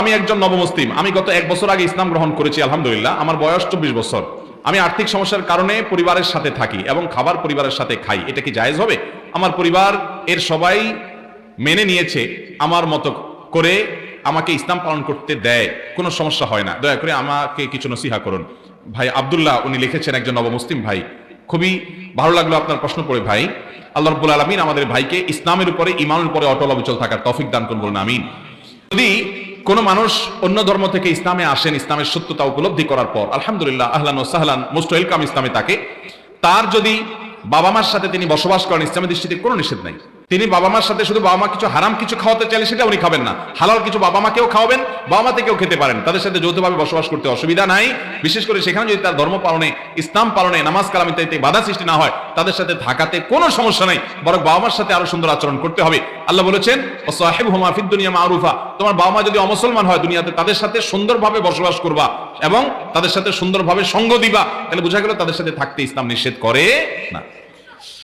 আমি একজন নবমুসলিম, আমি গত 1 বছর আগে ইসলাম গ্রহণ করেছি, আলহামদুলিল্লাহ। আমার বয়স 24 বছর। আমি আর্থিক সমস্যার কারণে পরিবারের সাথে থাকি এবং খাবার পরিবারের সাথে খাই। এটা কি জায়েজ হবে? আমার পরিবার এর সবাই মেনে নিয়েছে, আমার মতো করে আমাকে ইসলাম পালন করতে দেয়, কোনো সমস্যা হয় না। দয়া করে আমাকে কিছু নসিহা করুন। ভাই আব্দুল্লাহ উনি লিখেছেন, একজন নবমুসলিম ভাই। খুবই ভালো লাগলো আপনার প্রশ্ন পড়ে ভাই। আল্লাহ রাব্বুল আলামিন আমাদের ভাইকে ইসলামের উপরে, ঈমানের উপরে অটল অবিচল থাকার তৌফিক দান করুন, বলুন আমিন। যদি কোন মানুষ অন্য ধর্ম থেকে ইসলামে আসেন, ইসলামের সত্যতা উপলব্ধি করার পর আলহামদুলিল্লাহ, আহলান ওয়া সাহলান, মোস্ট ওয়েলকাম ইসলামে তাকে। তার যদি বাবা মার সাথে তিনি বসবাস করেন, ইসলামের দৃষ্টিতে কোনো নিষেধ নাই। তিনি বাবা মার সাথে শুধু বাবা মা কিছু হারাম কিছু খাওয়াতে চাইলে সেটা উনি খাবেন না, হালাল কিছু বাবা মাকেও খাওয়াবেন, বাবা মা থেকেও খেতে পারেন, তাদের সাথে যৌথভাবে বসবাস করতে অসুবিধা নাই। বিশেষ করে সেখানে যদি তার ধর্ম পালনে, ইসলাম পালনে, নামাজ কালাম ইত্যাদিতে বাধা সৃষ্টি না হয়, তাদের সাথে থাকাতে কোনো সমস্যা নাই, বরং বাবা মার সাথে আরো সুন্দর আচরণ করতে হবে। আল্লাহ বলেছেন, ওয়াসাহিবহুমা ফিদ দুনিয়া মারুফা, তোমার বাবা মা যদি অমুসলমান হয় দুনিয়াতে, তাদের সাথে সুন্দরভাবে বসবাস করবা এবং তাদের সাথে সুন্দরভাবে সঙ্গ দিবা, তাহলে বোঝা গেল তাদের সাথে থাকতে ইসলাম নিষেধ করে না।